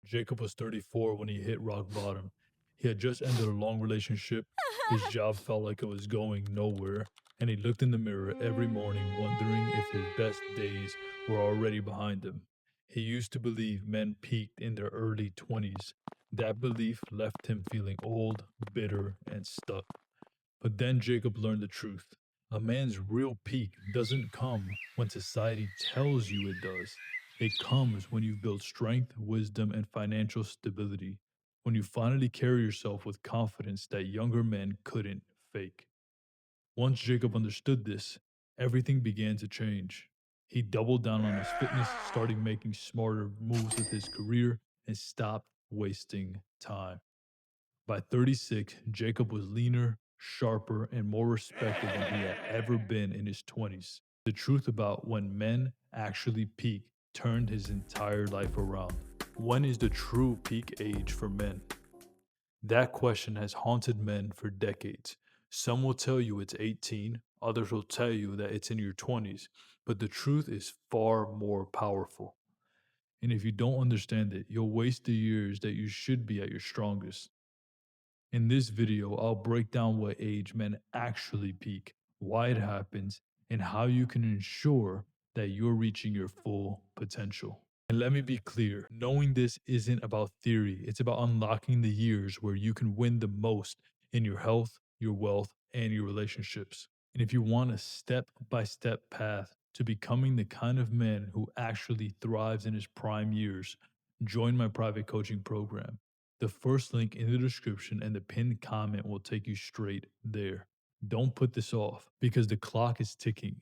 Jacob was 34 when he hit rock bottom. He had just ended a long relationship. His job felt like it was going nowhere, and he looked in the mirror every morning wondering if his best days were already behind him. He used to believe men peaked in their early 20s. That belief left him feeling old, bitter, and stuck. But then Jacob learned the truth. A man's real peak doesn't come when society tells you it does. It comes when you've built strength, wisdom, and financial stability. When you finally carry yourself with confidence that younger men couldn't fake. Once Jacob understood this, everything began to change. He doubled down on his fitness, started making smarter moves with his career, and stopped wasting time. By 36, Jacob was leaner, sharper, and more respected than he had ever been in his 20s. The truth about when men actually peak turned his entire life around. When is the true peak age for men? That question has haunted men for decades. Some will tell you it's 18, others will tell you that it's in your 20s, but the truth is far more powerful. And if you don't understand it, you'll waste the years that you should be at your strongest. In this video, I'll break down what age men actually peak, why it happens, and how you can ensure that you're reaching your full potential. And let me be clear, knowing this isn't about theory, it's about unlocking the years where you can win the most in your health, your wealth, and your relationships. And if you want a step by step path to becoming the kind of man who actually thrives in his prime years, join my private coaching program. The first link in the description and the pinned comment will take you straight there. Don't put this off because the clock is ticking.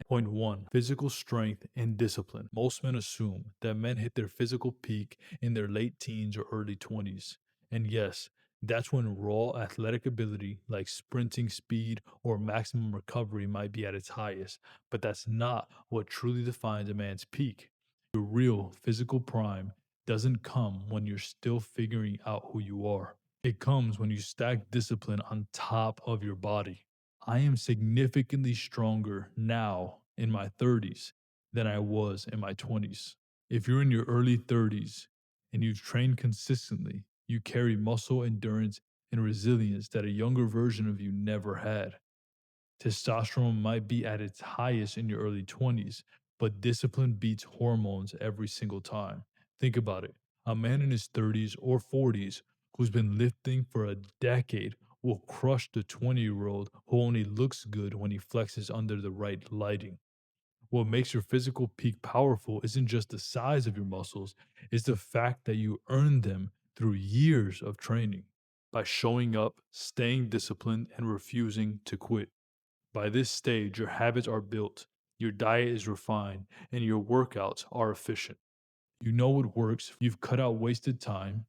Point one, physical strength and discipline. Most men assume that men hit their physical peak in their late teens or early 20s. And yes, that's when raw athletic ability like sprinting speed or maximum recovery might be at its highest, but that's not what truly defines a man's peak. Your real physical prime doesn't come when you're still figuring out who you are. It comes when you stack discipline on top of your body. I am significantly stronger now in my 30s than I was in my 20s. If you're in your early 30s and you've trained consistently, you carry muscle endurance and resilience that a younger version of you never had. Testosterone might be at its highest in your early 20s, but discipline beats hormones every single time. Think about it. A man in his 30s or 40s who's been lifting for a decade will crush the 20-year-old who only looks good when he flexes under the right lighting. What makes your physical peak powerful isn't just the size of your muscles, it's the fact that you earned them through years of training by showing up, staying disciplined, and refusing to quit. By this stage, your habits are built, your diet is refined, and your workouts are efficient. You know what works, you've cut out wasted time,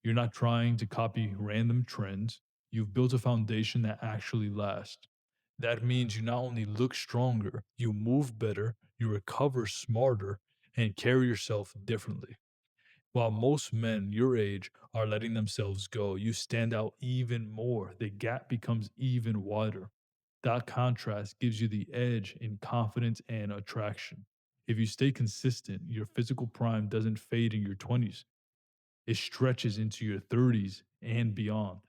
you're not trying to copy random trends, you've built a foundation that actually lasts. That means you not only look stronger, you move better, you recover smarter, and carry yourself differently. While most men your age are letting themselves go, you stand out even more. The gap becomes even wider. That contrast gives you the edge in confidence and attraction. If you stay consistent, your physical prime doesn't fade in your 20s, it stretches into your 30s and beyond.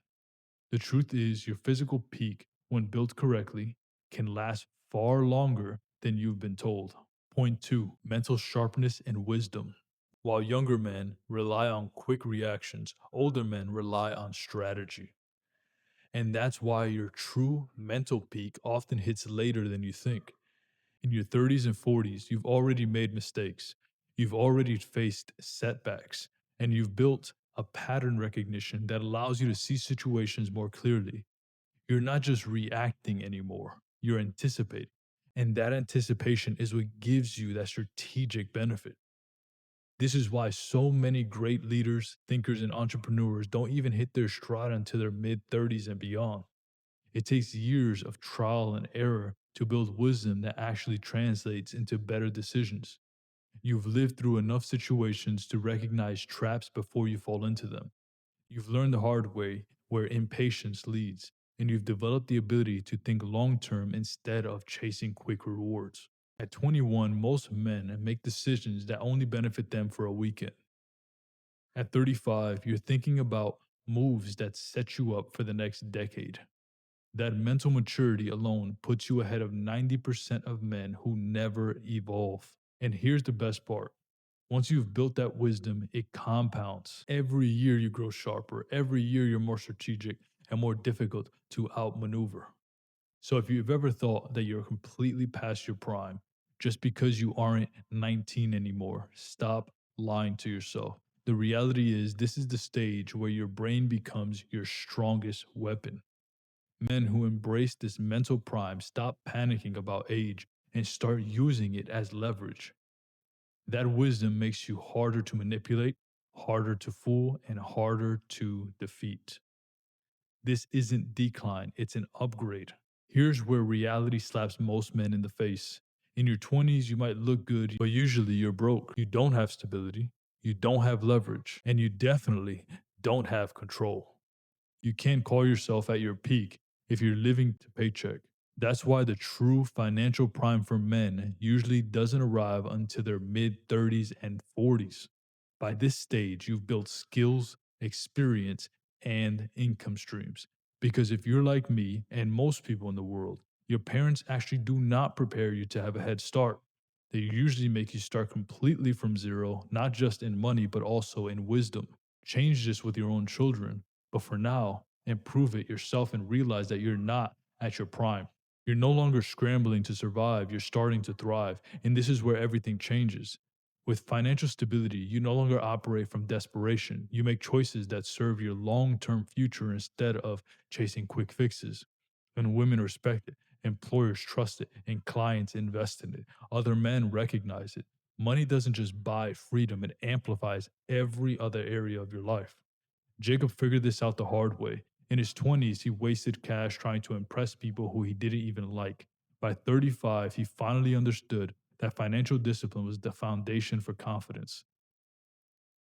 The truth is, your physical peak, when built correctly, can last far longer than you've been told. Point two, mental sharpness and wisdom. While younger men rely on quick reactions, older men rely on strategy. And that's why your true mental peak often hits later than you think. In your 30s and 40s, you've already made mistakes, you've already faced setbacks, and you've built a pattern recognition that allows you to see situations more clearly. You're not just reacting anymore, you're anticipating. And that anticipation is what gives you that strategic benefit. This is why so many great leaders, thinkers, and entrepreneurs don't even hit their stride until their mid 30s and beyond. It takes years of trial and error to build wisdom that actually translates into better decisions. You've lived through enough situations to recognize traps before you fall into them. You've learned the hard way where impatience leads, and you've developed the ability to think long term instead of chasing quick rewards. At 21, most men make decisions that only benefit them for a weekend. At 35, you're thinking about moves that set you up for the next decade. That mental maturity alone puts you ahead of 90% of men who never evolve. And here's the best part: once you've built that wisdom, it compounds. Every year you grow sharper, every year you're more strategic and more difficult to outmaneuver. So if you've ever thought that you're completely past your prime just because you aren't 19 anymore, stop lying to yourself. The reality is, this is the stage where your brain becomes your strongest weapon. Men who embrace this mental prime stop panicking about age and start using it as leverage. That wisdom makes you harder to manipulate, harder to fool, and harder to defeat. This isn't decline, it's an upgrade. Here's where reality slaps most men in the face. In your 20s, you might look good, but usually you're broke. You don't have stability, you don't have leverage, and you definitely don't have control. You can't call yourself at your peak if you're living to paycheck. That's why the true financial prime for men usually doesn't arrive until their mid 30s and 40s. By this stage, you've built skills, experience, and income streams. Because if you're like me and most people in the world, your parents actually do not prepare you to have a head start. They usually make you start completely from zero, not just in money, but also in wisdom. Change this with your own children, but for now, improve it yourself and realize that you're not at your prime. You're no longer scrambling to survive, you're starting to thrive. And this is where everything changes. With financial stability, you no longer operate from desperation. You make choices that serve your long term future instead of chasing quick fixes. And women respect it, employers trust it, and clients invest in it. Other men recognize it. Money doesn't just buy freedom, it amplifies every other area of your life. Jacob figured this out the hard way. In his 20s, he wasted cash trying to impress people who he didn't even like. By 35, he finally understood that financial discipline was the foundation for confidence.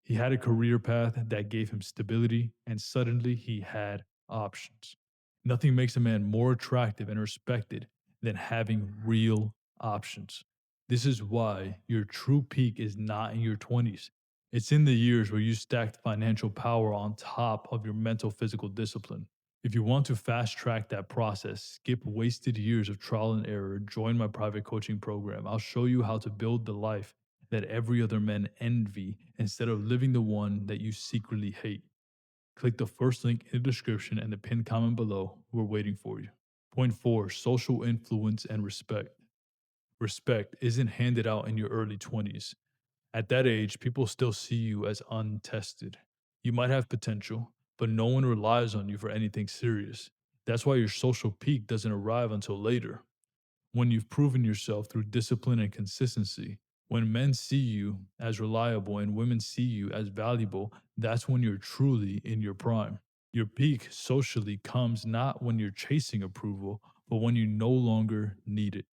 He had a career path that gave him stability, and suddenly he had options. Nothing makes a man more attractive and respected than having real options. This is why your true peak is not in your 20s. It's in the years where you stacked financial power on top of your mental physical discipline. If you want to fast track that process, skip wasted years of trial and error, join my private coaching program. I'll show you how to build the life that every other man envy instead of living the one that you secretly hate. Click the first link in the description and the pinned comment below. We're waiting for you. Point 4: social influence and respect. Respect isn't handed out in your early 20s. At that age, people still see you as untested. You might have potential, but no one relies on you for anything serious. That's why your social peak doesn't arrive until later, when you've proven yourself through discipline and consistency. When men see you as reliable and women see you as valuable, that's when you're truly in your prime. Your peak socially comes not when you're chasing approval, but when you no longer need it,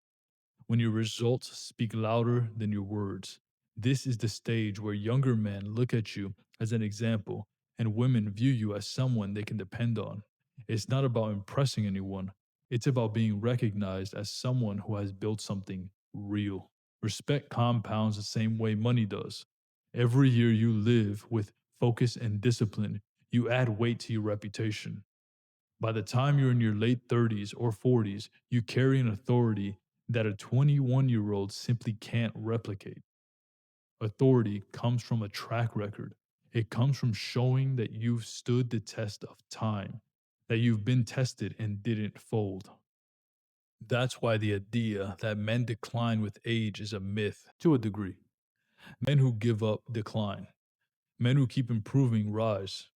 when your results speak louder than your words. This is the stage where younger men look at you as an example and women view you as someone they can depend on. It's not about impressing anyone, it's about being recognized as someone who has built something real. Respect compounds the same way money does. Every year you live with focus and discipline, you add weight to your reputation. By the time you're in your late 30s or 40s, you carry an authority that a 21-year-old simply can't replicate. Authority comes from a track record. It comes from showing that you've stood the test of time, that you've been tested and didn't fold. That's why the idea that men decline with age is a myth to a degree. Men who give up decline. Men who keep improving rise.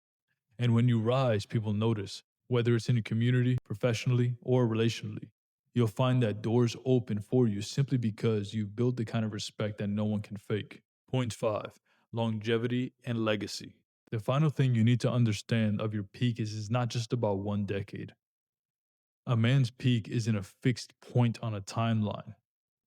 And when you rise, people notice, whether it's in a community, professionally, or relationally. You'll find that doors open for you simply because you've built the kind of respect that no one can fake. Point 5: longevity and legacy. The final thing you need to understand of your peak is it's not just about one decade. A man's peak isn't a fixed point on a timeline.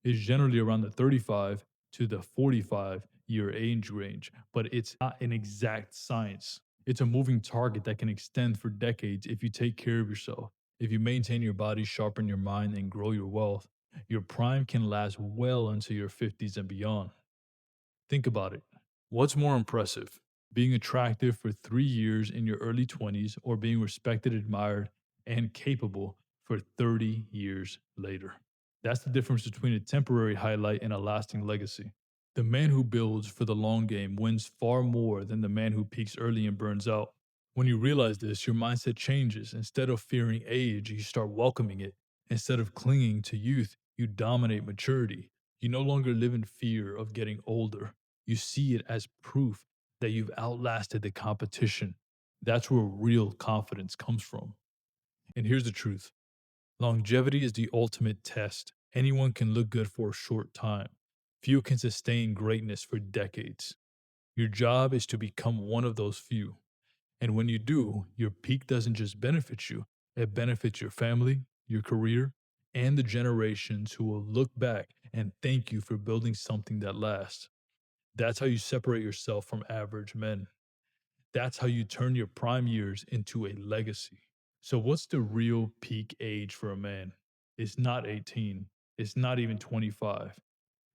It's generally around the 35 to the 45-year age range, but it's not an exact science. It's a moving target that can extend for decades if you take care of yourself. If you maintain your body, sharpen your mind, and grow your wealth, your prime can last well into your 50s and beyond. Think about it. What's more impressive? being attractive for 3 years in your early 20s, or being respected, admired, and capable for 30 years later. That's the difference between a temporary highlight and a lasting legacy. The man who builds for the long game wins far more than the man who peaks early and burns out. When you realize this, your mindset changes. Instead of fearing age, you start welcoming it. Instead of clinging to youth, you dominate maturity. You no longer live in fear of getting older. You see it as proof that you've outlasted the competition. That's where real confidence comes from. And here's the truth: longevity is the ultimate test. Anyone can look good for a short time, few can sustain greatness for decades. Your job is to become one of those few. And when you do, your peak doesn't just benefit you, it benefits your family, your career, and the generations who will look back and thank you for building something that lasts. That's how you separate yourself from average men. That's how you turn your prime years into a legacy. So, what's the real peak age for a man? It's not 18, it's not even 25.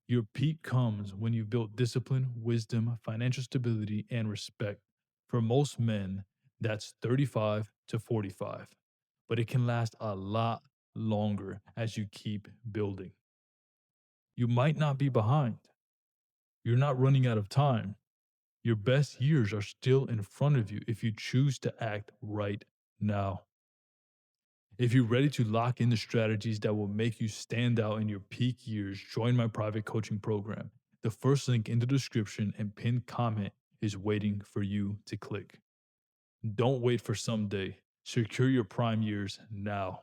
Your peak comes when you've built discipline, wisdom, financial stability, and respect. For most men, that's 35 to 45, but it can last a lot longer as you keep building. You might not be behind, you're not running out of time. Your best years are still in front of you if you choose to act right now. If you're ready to lock in the strategies that will make you stand out in your peak years, join my private coaching program. The first link in the description and pinned comment is waiting for you to click. Don't wait for someday. Secure your prime years now.